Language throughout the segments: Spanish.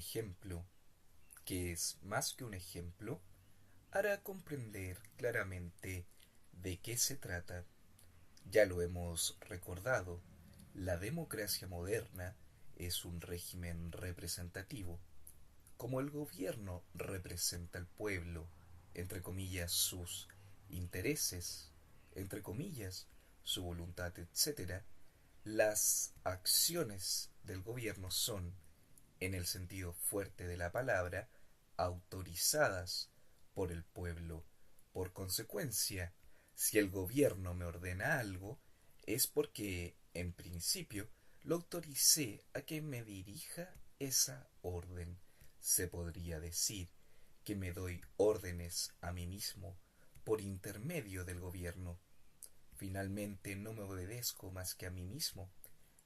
ejemplo, que es más que un ejemplo, hará comprender claramente de qué se trata. Ya lo hemos recordado, la democracia moderna es un régimen representativo. Como el gobierno representa al pueblo, entre comillas, sus intereses, entre comillas, su voluntad, etcétera, las acciones del gobierno son, en el sentido fuerte de la palabra, autorizadas por el pueblo. Por consecuencia, si el gobierno me ordena algo, es porque, en principio, lo autoricé a que me dirija esa orden. Se podría decir que me doy órdenes a mí mismo por intermedio del gobierno. Finalmente no me obedezco más que a mí mismo.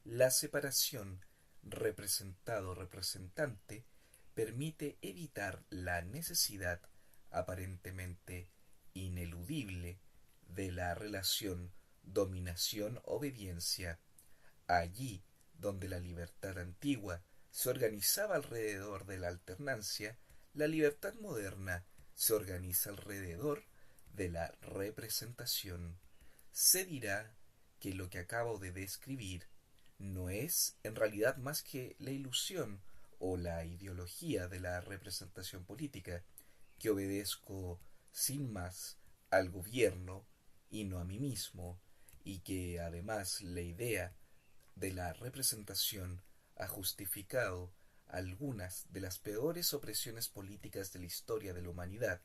La separación representado-representante permite evitar la necesidad aparentemente ineludible de la relación dominación-obediencia. Allí donde la libertad antigua se organizaba alrededor de la alternancia, la libertad moderna se organiza alrededor de la representación. Se dirá que lo que acabo de describir no es en realidad más que la ilusión o la ideología de la representación política, que obedezco sin más al gobierno y no a mí mismo, y que además la idea de la representación ha justificado algunas de las peores opresiones políticas de la historia de la humanidad.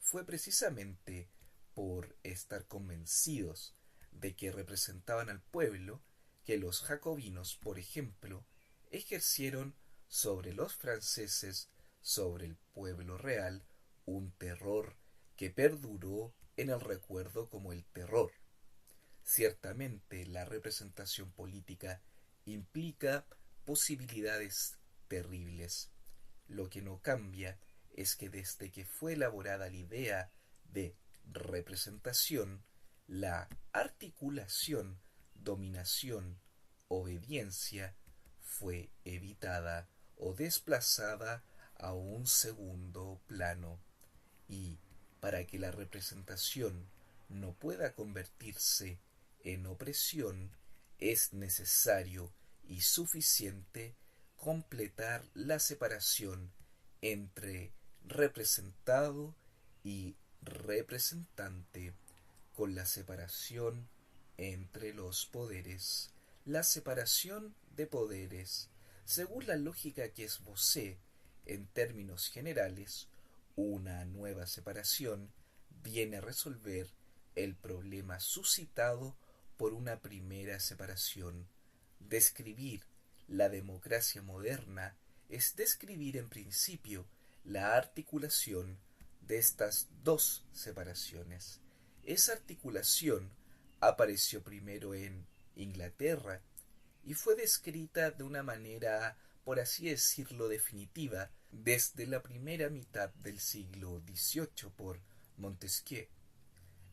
Fue precisamente por estar convencidos de que representaban al pueblo que los jacobinos, por ejemplo, ejercieron sobre los franceses, sobre el pueblo real, un terror que perduró en el recuerdo como el terror. Ciertamente la representación política implica posibilidades terribles. Lo que no cambia es que desde que fue elaborada la idea de representación, la articulación, dominación, obediencia fue evitada o desplazada a un segundo plano. Y para que la representación no pueda convertirse en opresión, es necesario y suficiente completar la separación entre representado y representante con la separación entre los poderes. La separación de poderes, según la lógica que esbocé en términos generales, una nueva separación viene a resolver el problema suscitado por una primera separación. Describir la democracia moderna es describir en principio la articulación de estas dos separaciones. Esa articulación apareció primero en Inglaterra y fue descrita de una manera, por así decirlo, definitiva desde la primera mitad del siglo XVIII por Montesquieu.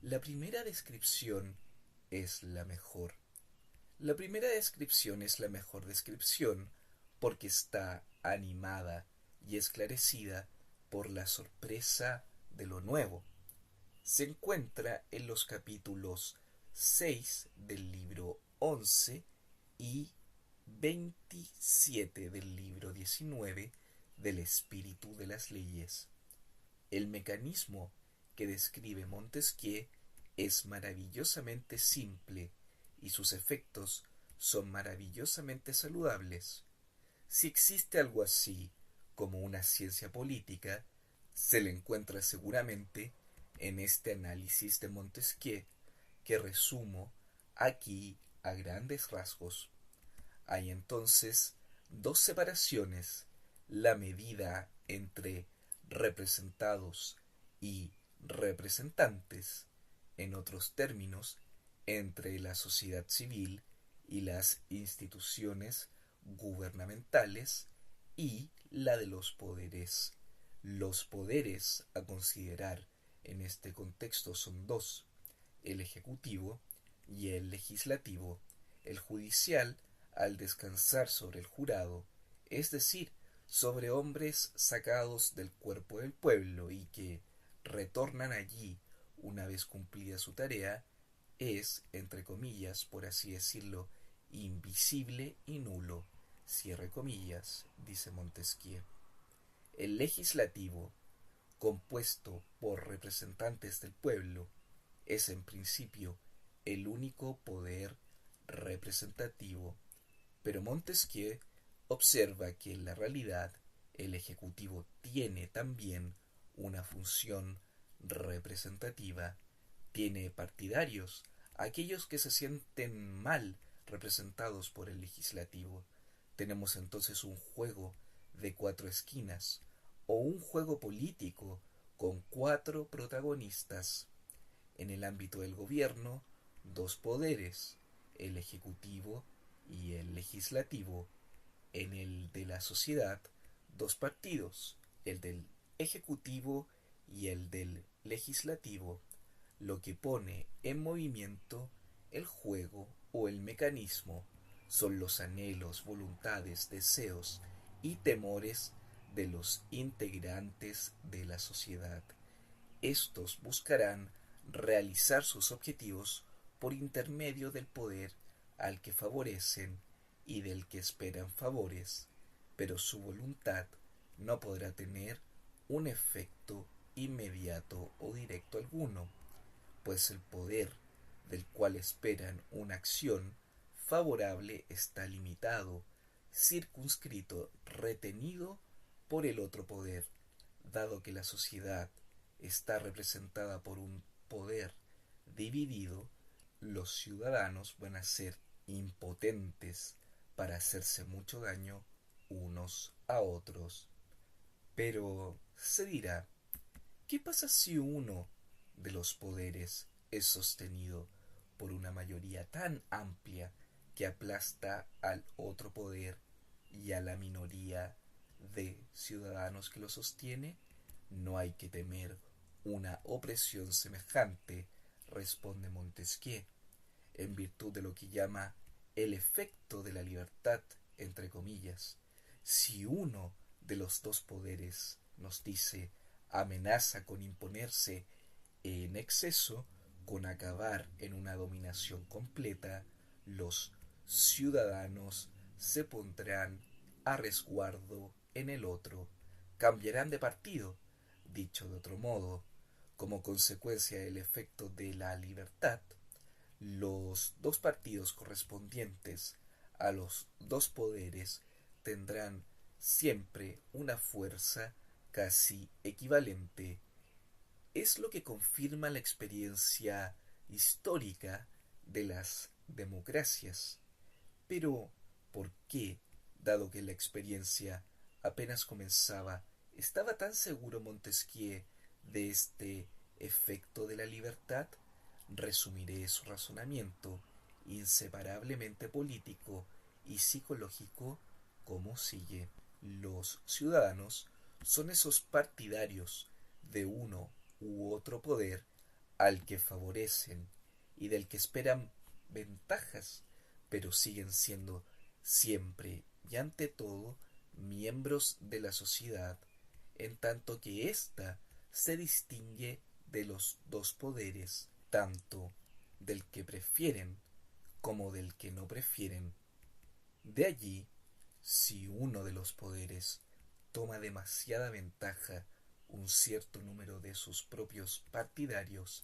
La primera descripción es la mejor. La primera descripción es la mejor descripción porque está animada y esclarecida por la sorpresa de lo nuevo. Se encuentra en los capítulos 6 del libro 11 y 27 del libro 19 del espíritu de las leyes. El mecanismo que describe Montesquieu es maravillosamente simple y sus efectos son maravillosamente saludables. Si existe algo así como una ciencia política, se le encuentra seguramente en este análisis de Montesquieu, que resumo aquí a grandes rasgos. Hay entonces dos separaciones: la medida entre representados y representantes, en otros términos, entre la sociedad civil y las instituciones gubernamentales, y la de los poderes. Los poderes a considerar en este contexto son dos: el ejecutivo y el legislativo. El judicial, al descansar sobre el jurado, es decir, sobre hombres sacados del cuerpo del pueblo y que retornan allí una vez cumplida su tarea, es, entre comillas, por así decirlo, invisible y nulo, cierre comillas, dice Montesquieu. El legislativo, compuesto por representantes del pueblo, es en principio el único poder representativo, pero Montesquieu observa que en la realidad el Ejecutivo tiene también una función representativa, tiene partidarios, aquellos que se sienten mal representados por el legislativo. Tenemos entonces un juego de cuatro esquinas, o un juego político con cuatro protagonistas. En el ámbito del gobierno, dos poderes, el ejecutivo y el legislativo. En el de la sociedad, dos partidos, el del ejecutivo y el del legislativo, lo que pone en movimiento el juego o el mecanismo son los anhelos, voluntades, deseos y temores de los integrantes de la sociedad. Estos buscarán realizar sus objetivos por intermedio del poder al que favorecen y del que esperan favores, pero su voluntad no podrá tener un efecto inmediato o directo alguno, pues el poder del cual esperan una acción favorable está limitado, circunscrito, retenido por el otro poder, dado que la sociedad está representada por un poder dividido, los ciudadanos van a ser impotentes para hacerse mucho daño unos a otros. Pero se dirá, ¿qué pasa si uno de los poderes es sostenido por una mayoría tan amplia que aplasta al otro poder y a la minoría de ciudadanos que lo sostiene? No hay que temer una opresión semejante, responde Montesquieu, en virtud de lo que llama el efecto de la libertad, entre comillas. Si uno de los dos poderes, nos dice, amenaza con imponerse en exceso, con acabar en una dominación completa, los ciudadanos se pondrán a resguardo en el otro, cambiarán de partido. Dicho de otro modo, como consecuencia del efecto de la libertad, los dos partidos correspondientes a los dos poderes tendrán siempre una fuerza casi equivalente. Es lo que confirma la experiencia histórica de las democracias. Pero, ¿por qué, dado que la experiencia apenas comenzaba, estaba tan seguro Montesquieu de este efecto de la libertad? Resumiré su razonamiento, inseparablemente político y psicológico, como sigue. Los ciudadanos son esos partidarios de uno u otro poder al que favorecen y del que esperan ventajas, pero siguen siendo siempre y ante todo miembros de la sociedad, en tanto que ésta se distingue de los dos poderes, tanto del que prefieren como del que no prefieren. De allí, si uno de los poderes toma demasiada ventaja un cierto número de sus propios partidarios,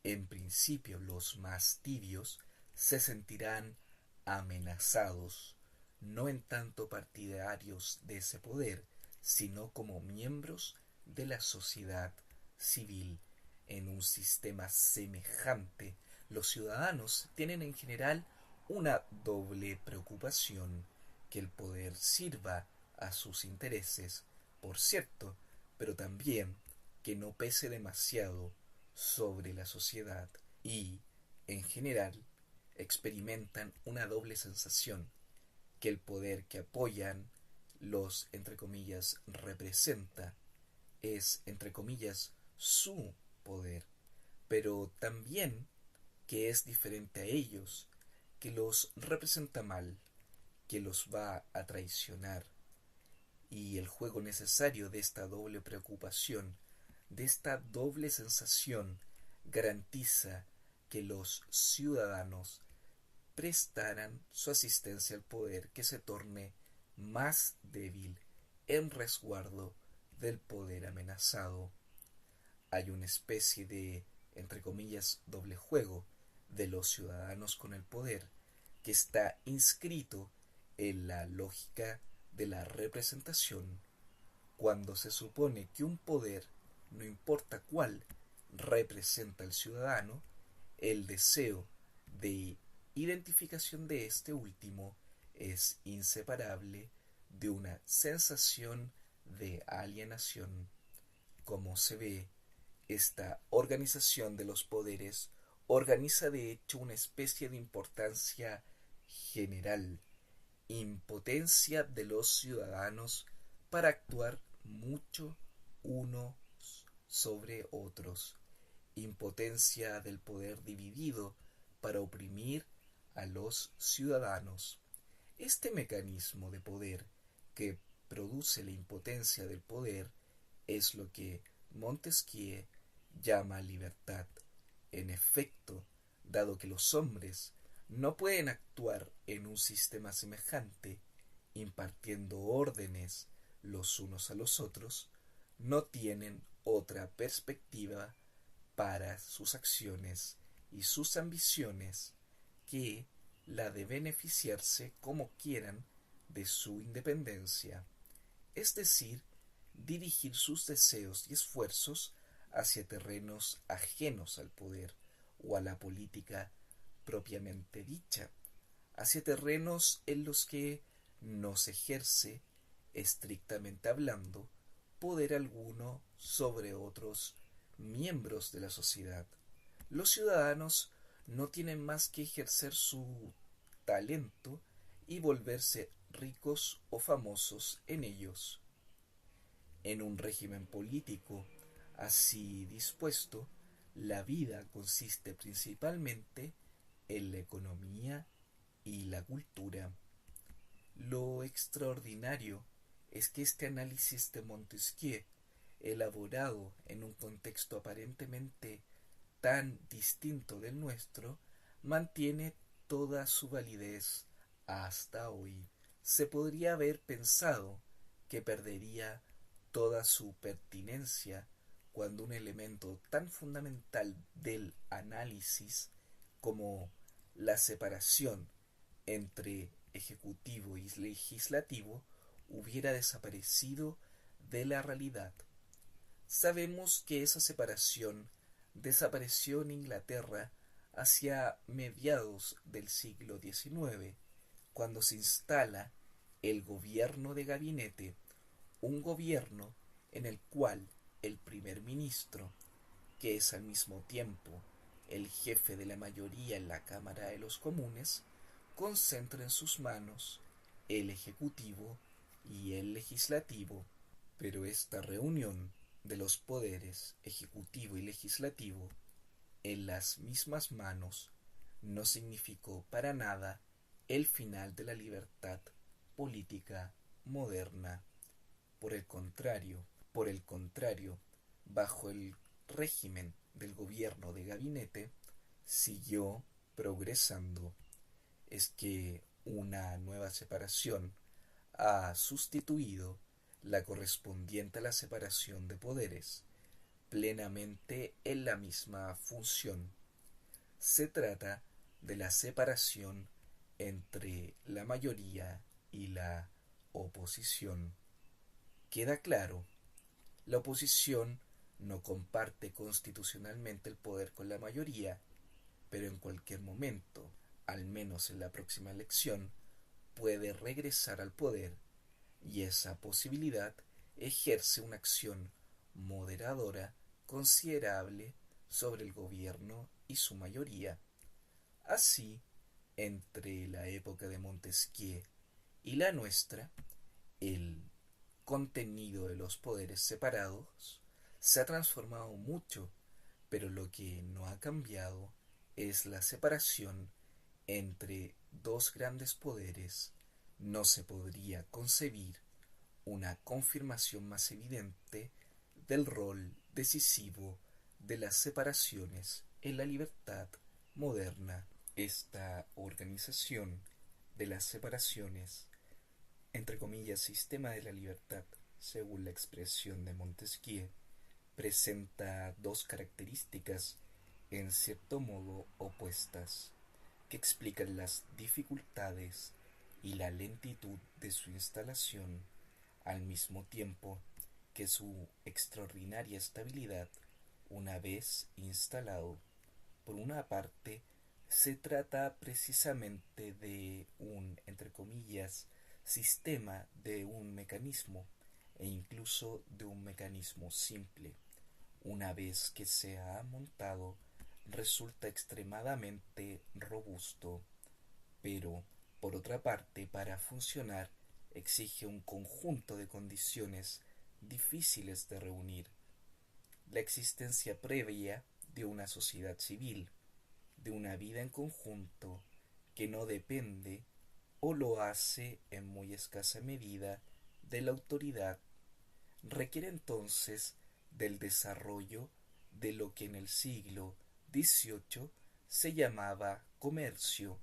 en principio los más tibios se sentirán amenazados, no en tanto partidarios de ese poder, sino como miembros de la sociedad civil. En un sistema semejante, los ciudadanos tienen en general una doble preocupación: que el poder sirva a sus intereses, por cierto, pero también que no pese demasiado sobre la sociedad, y, en general, experimentan una doble sensación: que el poder que apoyan los, entre comillas, representa, es, entre comillas, su poder, pero también que es diferente a ellos, que los representa mal, que los va a traicionar. y el juego necesario de esta doble preocupación, de esta doble sensación, garantiza que los ciudadanos prestaran su asistencia al poder que se torne más débil en resguardo del poder amenazado. Hay una especie de, entre comillas, doble juego de los ciudadanos con el poder que está inscrito en la lógica de la representación, cuando se supone que un poder, no importa cuál, representa al ciudadano, el deseo de identificación de este último es inseparable de una sensación de alienación. Como se ve, esta organización de los poderes organiza de hecho una especie de importancia general, impotencia de los ciudadanos para actuar mucho unos sobre otros, impotencia del poder dividido para oprimir a los ciudadanos. Este mecanismo de poder que produce la impotencia del poder es lo que Montesquieu llama libertad. En efecto, dado que los hombres no pueden actuar en un sistema semejante, impartiendo órdenes los unos a los otros, no tienen otra perspectiva para sus acciones y sus ambiciones que la de beneficiarse como quieran de su independencia, es decir, dirigir sus deseos y esfuerzos hacia terrenos ajenos al poder o a la política propiamente dicha, hacia terrenos en los que no se ejerce, estrictamente hablando, poder alguno sobre otros miembros de la sociedad. Los ciudadanos no tienen más que ejercer su talento y volverse ricos o famosos en ellos. En un régimen político así dispuesto, la vida consiste principalmente en la economía y la cultura. Lo extraordinario es que este análisis de Montesquieu, elaborado en un contexto aparentemente tan distinto del nuestro, mantiene toda su validez hasta hoy. Se podría haber pensado que perdería toda su pertinencia cuando un elemento tan fundamental del análisis como la separación entre ejecutivo y legislativo hubiera desaparecido de la realidad. Sabemos que esa separación desapareció en Inglaterra hacia mediados del siglo XIX, cuando se instala el gobierno de gabinete, un gobierno en el cual el primer ministro, que es al mismo tiempo el jefe de la mayoría en la Cámara de los Comunes, concentra en sus manos el ejecutivo y el legislativo. Pero esta reunión de los poderes ejecutivo y legislativo en las mismas manos no significó para nada el final de la libertad política moderna. Por el contrario, bajo el régimen del gobierno de gabinete, siguió progresando. Es que una nueva separación ha sustituido la correspondiente a la separación de poderes, plenamente en la misma función. Se trata de la separación entre la mayoría y la oposición. Queda claro, la oposición no comparte constitucionalmente el poder con la mayoría, pero en cualquier momento, al menos en la próxima elección, puede regresar al poder, y esa posibilidad ejerce una acción moderadora considerable sobre el gobierno y su mayoría. Así, entre la época de Montesquieu y la nuestra, el contenido de los poderes separados se ha transformado mucho, pero lo que no ha cambiado es la separación entre dos grandes poderes. No se podría concebir una confirmación más evidente del rol decisivo de las separaciones en la libertad moderna. Esta organización de las separaciones, entre comillas, sistema de la libertad, según la expresión de Montesquieu, presenta dos características en cierto modo opuestas, que explican las dificultades y la lentitud de su instalación, al mismo tiempo que su extraordinaria estabilidad una vez instalado. Por una parte, se trata precisamente de un, entre comillas, sistema, de un mecanismo, e incluso de un mecanismo simple. Una vez que se ha montado, resulta extremadamente robusto, pero, por otra parte, para funcionar, exige un conjunto de condiciones difíciles de reunir: la existencia previa de una sociedad civil, de una vida en conjunto que no depende, o lo hace en muy escasa medida, de la autoridad. Requiere entonces del desarrollo de lo que en el siglo XVIII se llamaba comercio,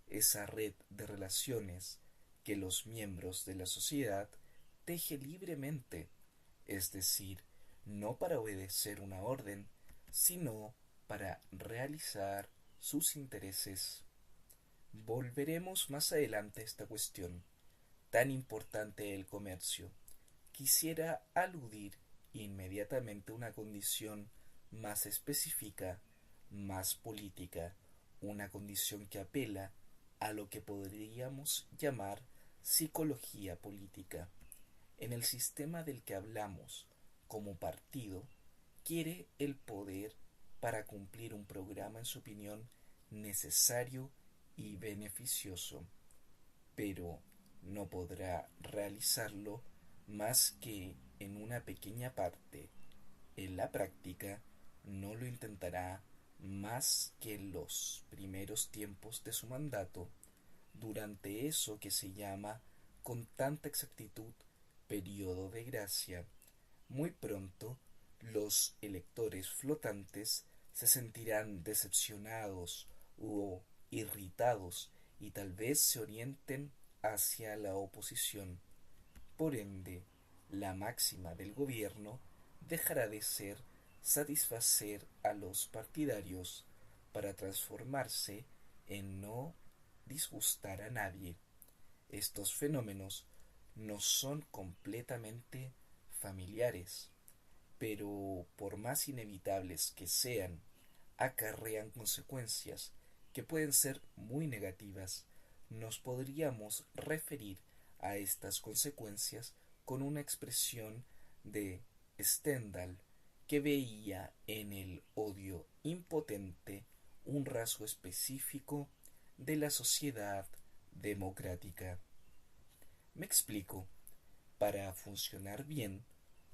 esa red de relaciones que los miembros de la sociedad teje libremente, es decir, no para obedecer una orden, sino para realizar sus intereses. Volveremos más adelante a esta cuestión tan importante del comercio. Quisiera aludir inmediatamente a una condición más específica, más política, una condición que apela a lo que podríamos llamar psicología política. En el sistema del que hablamos, como partido, quiere el poder para cumplir un programa, en su opinión, necesario y beneficioso, pero no podrá realizarlo más que en una pequeña parte. En la práctica no lo intentará más que en los primeros tiempos de su mandato, durante eso que se llama con tanta exactitud periodo de gracia. Muy pronto los electores flotantes se sentirán decepcionados o irritados y tal vez se orienten hacia la oposición. Por ende, la máxima del gobierno dejará de ser satisfacer a los partidarios para transformarse en no disgustar a nadie. Estos fenómenos no son completamente familiares, pero por más inevitables que sean, acarrean consecuencias que pueden ser muy negativas. Nos podríamos referir a estas consecuencias con una expresión de Stendhal, que veía en el odio impotente un rasgo específico de la sociedad democrática. Me explico. Para funcionar bien,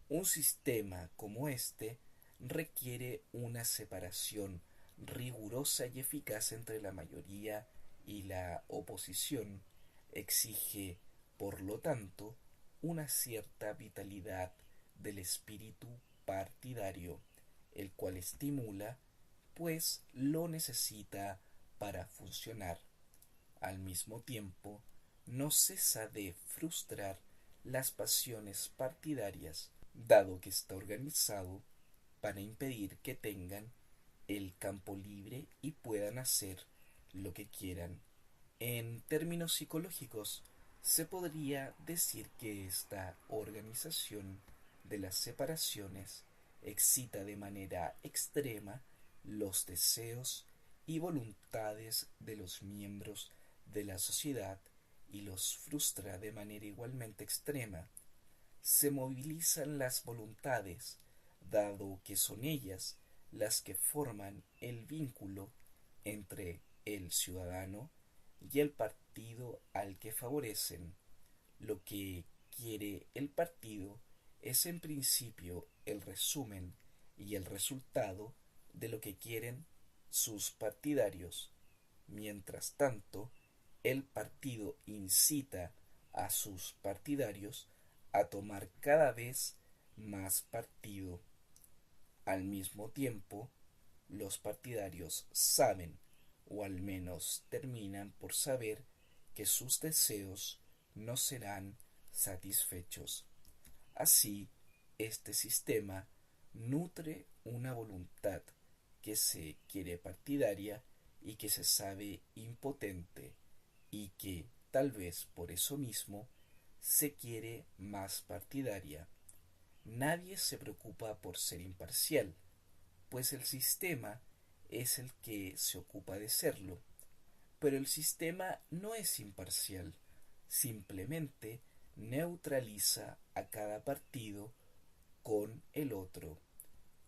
un sistema como este requiere una separación rigurosa y eficaz entre la mayoría y la oposición. Exige, por lo tanto, una cierta vitalidad del espíritu partidario, el cual estimula, pues lo necesita para funcionar. Al mismo tiempo, no cesa de frustrar las pasiones partidarias, dado que está organizado para impedir que tengan el campo libre y puedan hacer lo que quieran. En términos psicológicos, se podría decir que esta organización de las separaciones excita de manera extrema los deseos y voluntades de los miembros de la sociedad y los frustra de manera igualmente extrema. Se movilizan las voluntades, dado que son ellas las que forman el vínculo entre el ciudadano y el partido al que favorecen. Lo que quiere el partido es en principio el resumen y el resultado de lo que quieren sus partidarios. Mientras tanto, el partido incita a sus partidarios a tomar cada vez más partido. Al mismo tiempo, los partidarios saben, o al menos terminan por saber, que sus deseos no serán satisfechos. Así, este sistema nutre una voluntad que se quiere partidaria y que se sabe impotente y que, tal vez por eso mismo, se quiere más partidaria. Nadie se preocupa por ser imparcial, pues el sistema es el que se ocupa de serlo. Pero el sistema no es imparcial, simplemente neutraliza a cada partido con el otro.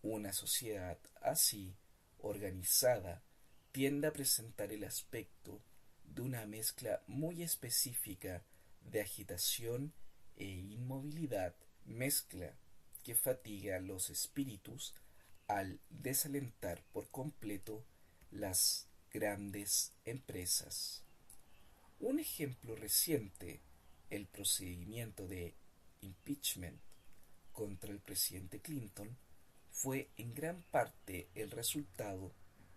Una sociedad así, organizada, tiende a presentar el aspecto de una mezcla muy específica de agitación e inmovilidad, mezcla que fatiga los espíritus al desalentar por completo las grandes empresas. Un ejemplo reciente, el procedimiento de impeachment contra el presidente Clinton, fue en gran parte el resultado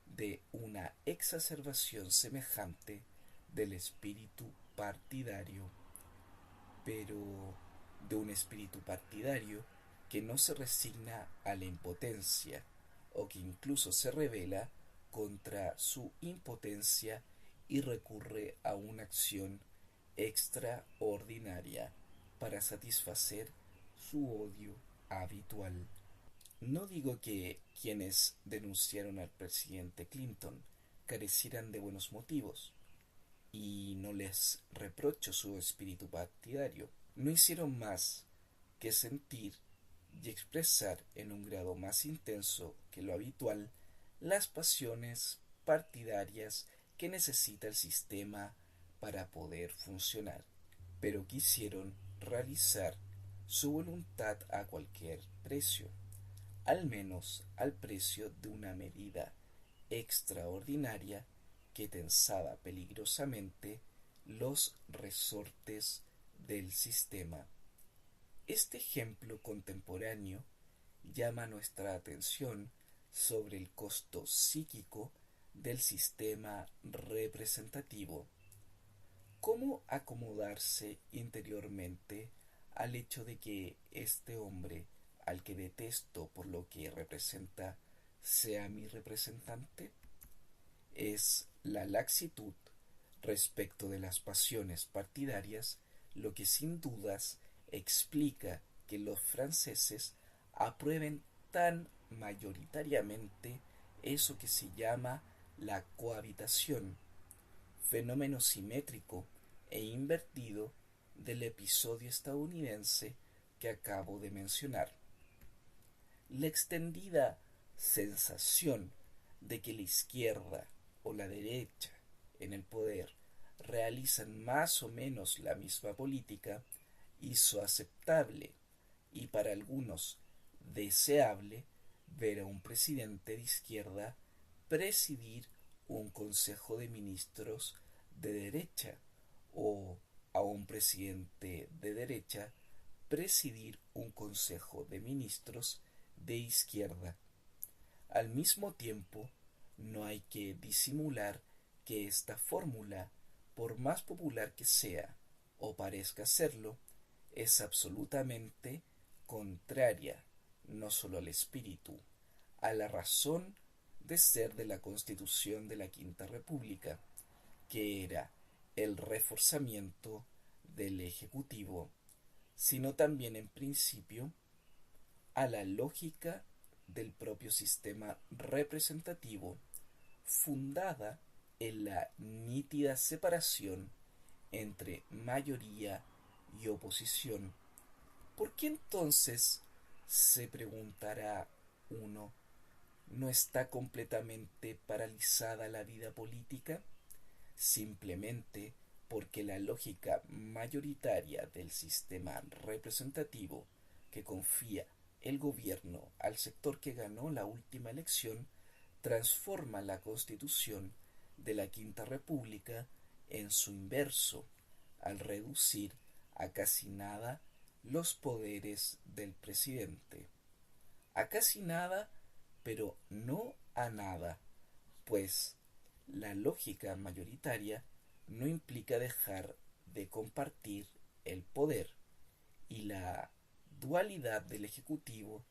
de una exacerbación semejante del espíritu partidario, pero de un espíritu partidario que no se resigna a la impotencia o que incluso se rebela contra su impotencia y recurre a una acción extraordinaria para satisfacer su odio habitual. No digo que quienes denunciaron al presidente Clinton carecieran de buenos motivos, y no les reprocho su espíritu partidario. No hicieron más que sentir y expresar en un grado más intenso que lo habitual las pasiones partidarias que necesita el sistema para poder funcionar, pero quisieron realizar su voluntad a cualquier precio, al menos al precio de una medida extraordinaria que tensaba peligrosamente los resortes del sistema. Este ejemplo contemporáneo llama nuestra atención sobre el costo psíquico del sistema representativo. ¿Cómo acomodarse interiormente al hecho de que este hombre, al que detesto por lo que representa, sea mi representante? Es la laxitud respecto de las pasiones partidarias lo que sin dudas explica que los franceses aprueben tan mayoritariamente eso que se llama la cohabitación, fenómeno simétrico e invertido del episodio estadounidense que acabo de mencionar. La extendida sensación de que la izquierda o la derecha en el poder realizan más o menos la misma política hizo aceptable y para algunos deseable ver a un presidente de izquierda presidir un consejo de ministros de derecha o a un presidente de derecha presidir un consejo de ministros de izquierda. Al mismo tiempo, no hay que disimular que esta fórmula, por más popular que sea o parezca serlo, es absolutamente contraria no solo al espíritu, a la razón de ser de la Constitución de la Quinta República, que era el reforzamiento del Ejecutivo, sino también en principio a la lógica del propio sistema representativo, fundada en la nítida separación entre mayoría y oposición. ¿Por qué entonces, se preguntará uno, no está completamente paralizada la vida política? Simplemente porque la lógica mayoritaria del sistema representativo que confía el gobierno al sector que ganó la última elección transforma la Constitución de la Quinta República en su inverso, al reducir a casi nada los poderes del presidente. A casi nada, pero no a nada, pues la lógica mayoritaria no implica dejar de compartir el poder, y la dualidad del Ejecutivo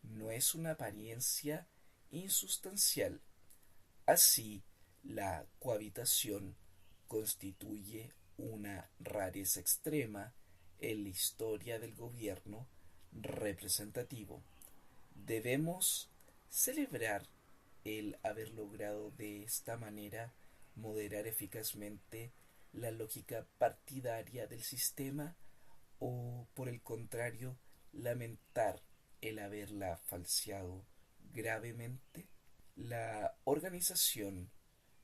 no es una apariencia insustancial. Así, la cohabitación constituye una rareza extrema en la historia del gobierno representativo. Debemos celebrar el haber logrado de esta manera moderar eficazmente la lógica partidaria del sistema, o por el contrario lamentar el haberla falseado gravemente. La organización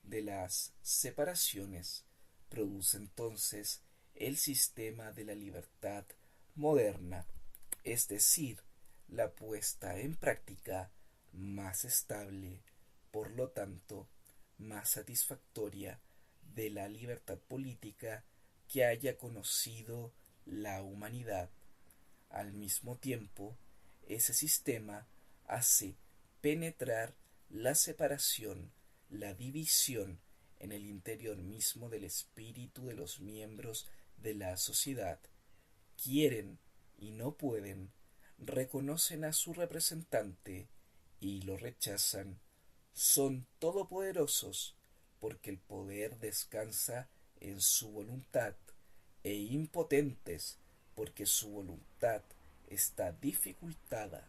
de las separaciones produce entonces el sistema de la libertad moderna, es decir, la puesta en práctica más estable, por lo tanto, más satisfactoria de la libertad política que haya conocido la humanidad. Al mismo tiempo, ese sistema hace penetrar la separación, la división en el interior mismo del espíritu de los miembros de la sociedad. Quieren y no pueden, reconocen a su representante y lo rechazan. Son todopoderosos porque el poder descansa en su voluntad, e impotentes porque su voluntad está dificultada,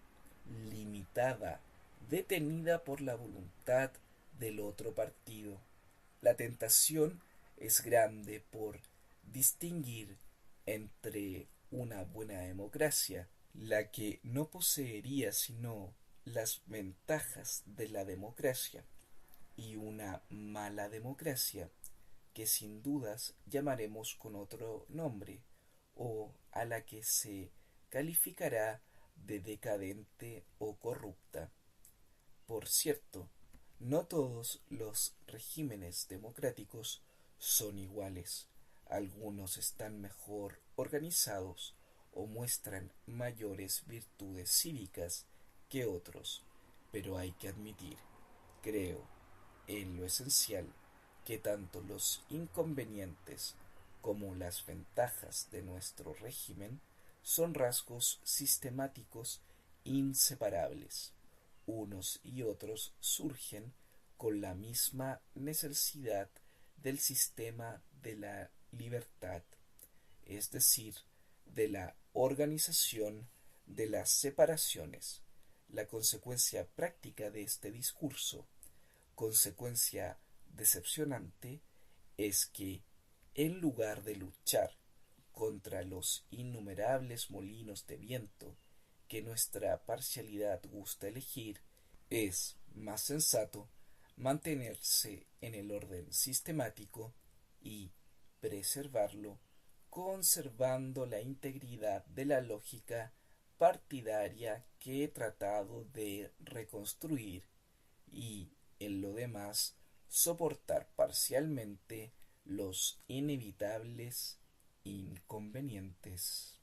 limitada, detenida por la voluntad del otro partido. La tentación es grande por distinguir entre una buena democracia, la que no poseería sino las ventajas de la democracia, y una mala democracia, que sin dudas llamaremos con otro nombre, o a la que se calificará de decadente o corrupta. Por cierto, no todos los regímenes democráticos son iguales. Algunos están mejor organizados o muestran mayores virtudes cívicas que otros, pero hay que admitir, creo, en lo esencial, que tanto los inconvenientes como las ventajas de nuestro régimen son rasgos sistemáticos inseparables. Unos y otros surgen con la misma necesidad del sistema de la libertad, es decir, de la organización de las separaciones. La consecuencia práctica de este discurso, consecuencia decepcionante, es que, en lugar de luchar contra los innumerables molinos de viento que nuestra parcialidad gusta elegir, es más sensato mantenerse en el orden sistemático y preservarlo, conservando la integridad de la lógica partidaria que he tratado de reconstruir, y en lo demás soportar parcialmente los inevitables inconvenientes.